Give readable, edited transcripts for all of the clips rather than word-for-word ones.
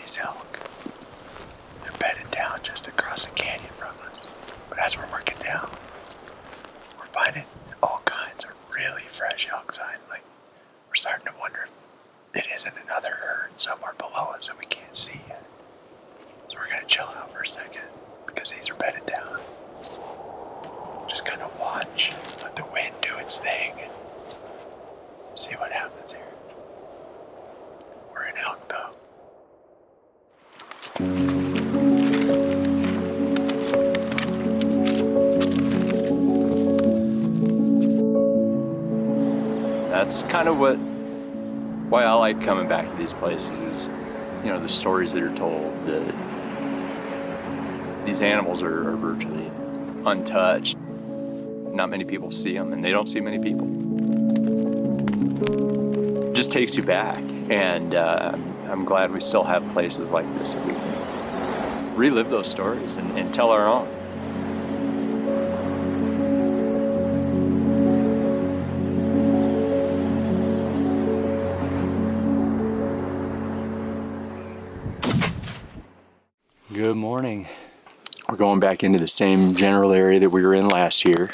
these elk. They're bedded down just across the canyon from us. But as we're working down, we're finding all kinds of really fresh elk sign. Like, we're starting to wonder if it isn't another herd somewhere below us that we can't see yet. So we're gonna chill out for a second because these are bedded down. Just kind of watch, let the wind do its thing, and see what happens here. We're in elk though. That's kind of why I like coming back to these places is, you know, the stories that are told. These animals are virtually untouched. Not many people see them, and they don't see many people. It just takes you back, and I'm glad we still have places like this that we can relive those stories and tell our own. Good morning. We're going back into the same general area that we were in last year.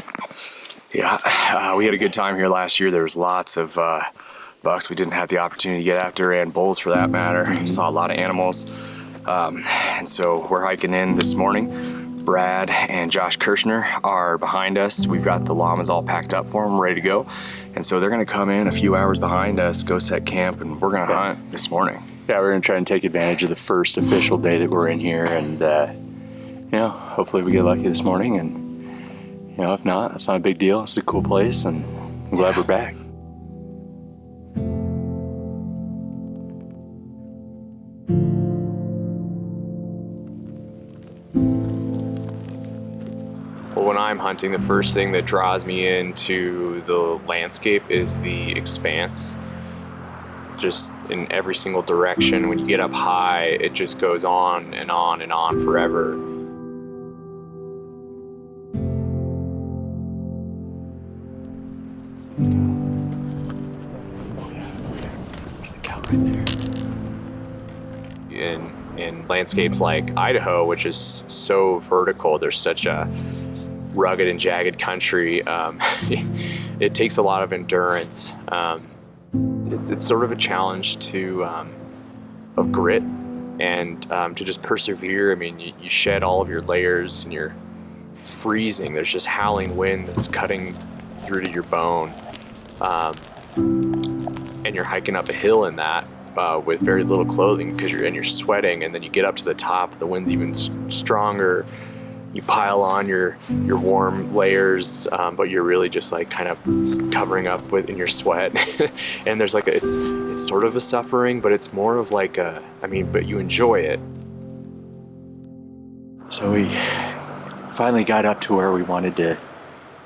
Yeah, we had a good time here last year. There was lots of bucks we didn't have the opportunity to get after, and bulls for that matter. Saw a lot of animals. And so we're hiking in this morning. Brad and Josh Kirshner are behind us. We've got the llamas all packed up for them, ready to go. And so they're gonna come in a few hours behind us, go set camp, and we're gonna hunt this morning. Yeah, we're gonna try and take advantage of the first official day that we're in here, and you know, hopefully we get lucky this morning, and you know, if not, it's not a big deal. It's a cool place, and I'm glad we're back. Well, when I'm hunting, the first thing that draws me into the landscape is the expanse. Just in every single direction. When you get up high, it just goes on and on and on forever. There's the cow right there. In landscapes like Idaho, which is so vertical, there's such a rugged and jagged country. It takes a lot of endurance. It's sort of a challenge of grit and to just persevere. I mean, you shed all of your layers and you're freezing. There's just howling wind that's cutting through to your bone. And you're hiking up a hill in that with very little clothing because you're sweating, and then you get up to the top, the wind's even stronger. You pile on your warm layers, but you're really just like kind of covering up in your sweat. And there's like it's sort of a suffering, but it's more of like but you enjoy it. So we finally got up to where we wanted to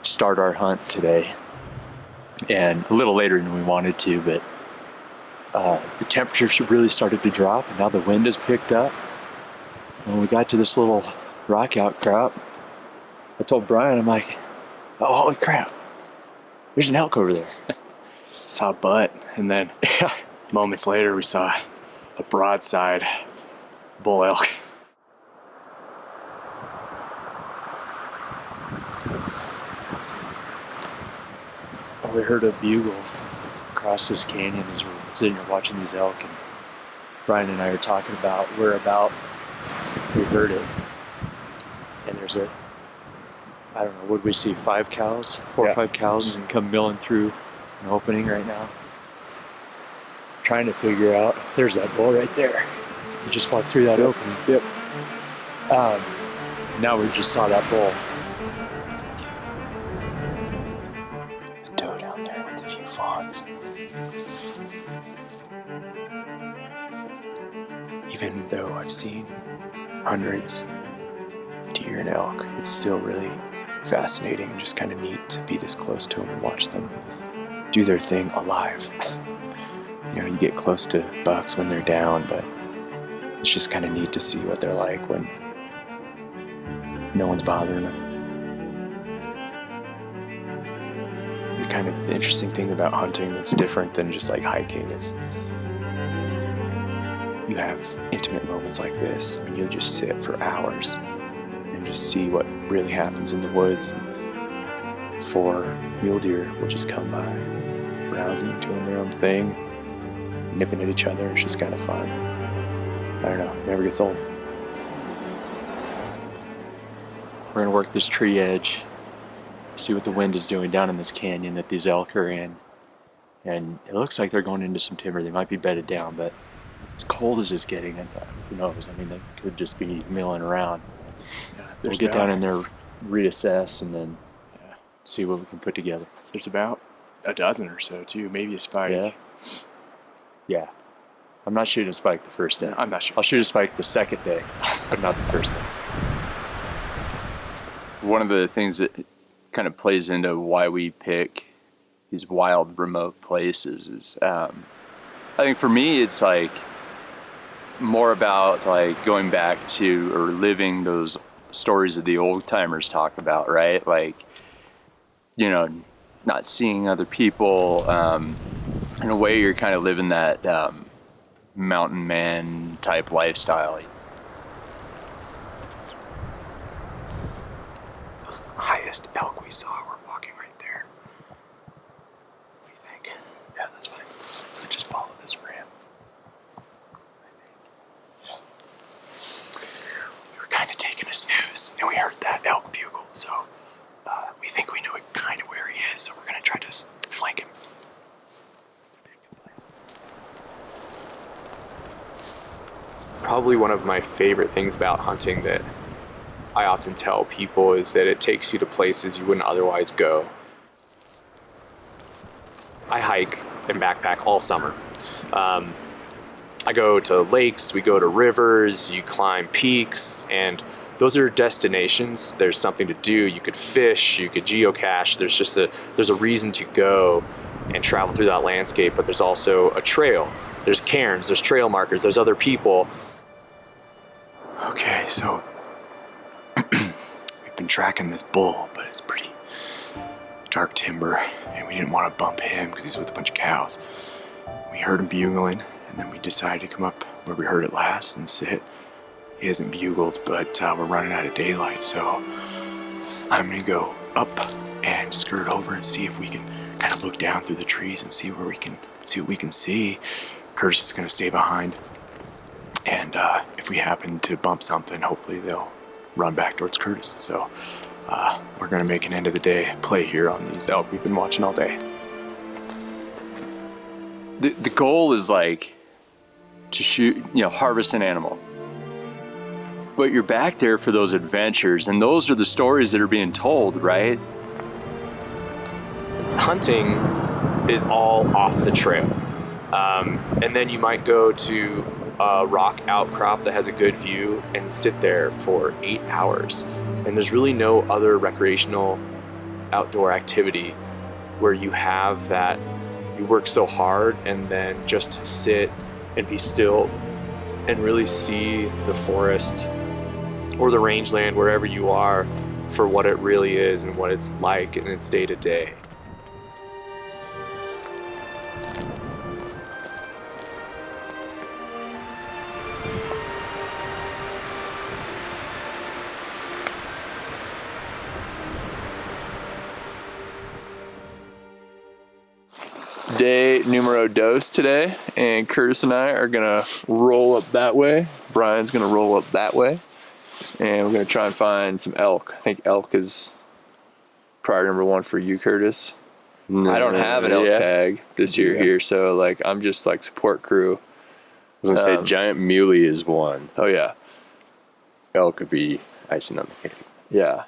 start our hunt today, and a little later than we wanted to, but the temperatures really started to drop, and now the wind has picked up. When we got to this little rock outcrop, I told Brian, I'm like, oh, holy crap, there's an elk over there. Saw a butt, and then moments later we saw a broadside bull elk. We heard a bugle across this canyon as we're sitting here watching these elk, and Brian and I are talking about whereabout we heard it. And there's I don't know, would we see 5 cows? 4 or 5 cows and come milling through an opening right now. Trying to figure out, there's that bull right there. We just walked through that opening. Yep. Now we just saw that bull. A doe down there with a few fawns. Even though I've seen hundreds of deer and elk, it's still really fascinating and just kind of neat to be this close to them and watch them do their thing alive. You know, you get close to bucks when they're down, but it's just kind of neat to see what they're like when no one's bothering them. The kind of interesting thing about hunting that's different than just like hiking is you have intimate moments like this. I mean, you'll just sit for hours and just see what really happens in the woods. For mule deer will just come by, browsing, doing their own thing, nipping at each other. It's just kind of fun. I don't know, it never gets old. We're gonna work this tree edge, see what the wind is doing down in this canyon that these elk are in. And it looks like they're going into some timber. They might be bedded down, but as cold as it's getting, who knows? I mean, they could just be milling around. Yeah, We'll get down in there, reassess, and then see what we can put together. There's about a dozen or so too, maybe a spike. Yeah. Yeah. I'm not shooting a spike the first day. I'm not sure. I'll shoot a spike the second day, but not the first day. One of the things that kind of plays into why we pick these wild, remote places is, I think for me, it's like more about like going back to or living those stories that the old timers talk about, right? Like, you know, not seeing other people. In a way, you're kind of living that mountain man type lifestyle. Those highest elk we saw were walking right there. What do you think? Yeah, that's fine. So just follow this ramp. I think. Yeah. We were kind of taking a snooze, and we heard that elk bugle, so we think we know kind of where he is, so we're going to try to flank him. Probably one of my favorite things about hunting that I often tell people is that it takes you to places you wouldn't otherwise go. I hike and backpack all summer. I go to lakes, we go to rivers, you climb peaks, and those are destinations. There's something to do. You could fish, you could geocache. There's a reason to go and travel through that landscape, but there's also a trail. There's cairns, there's trail markers, there's other people. Okay, so we've been tracking this bull, but it's pretty dark timber, and we didn't want to bump him because he's with a bunch of cows. We heard him bugling, and then we decided to come up where we heard it last and sit. He hasn't bugled, but we're running out of daylight, so I'm gonna go up and skirt over and see if we can kind of look down through the trees and see what we can see. Kurtis is gonna stay behind, and if we happen to bump something, hopefully they'll run back towards Kurtis. So we're gonna make an end of the day play here on these elk we've been watching all day. The goal is like to shoot, harvest an animal. But you're back there for those adventures, and those are the stories that are being told, right? Hunting is all off the trail. And then you might go to a rock outcrop that has a good view and sit there for 8 hours. And there's really no other recreational outdoor activity where you have that, you work so hard and then just sit and be still and really see the forest or the rangeland, wherever you are, for what it really is and what it's like in its day to day. Day numero dos today, and Kurtis and I are gonna roll up that way. Brian's gonna roll up that way, and we're gonna try and find some elk. I think elk is priority number one for you, Kurtis. I don't have an elk tag this year here, so like I'm just like support crew. I was gonna say giant muley is one. Oh yeah, Elk could be icing on the cake. yeah.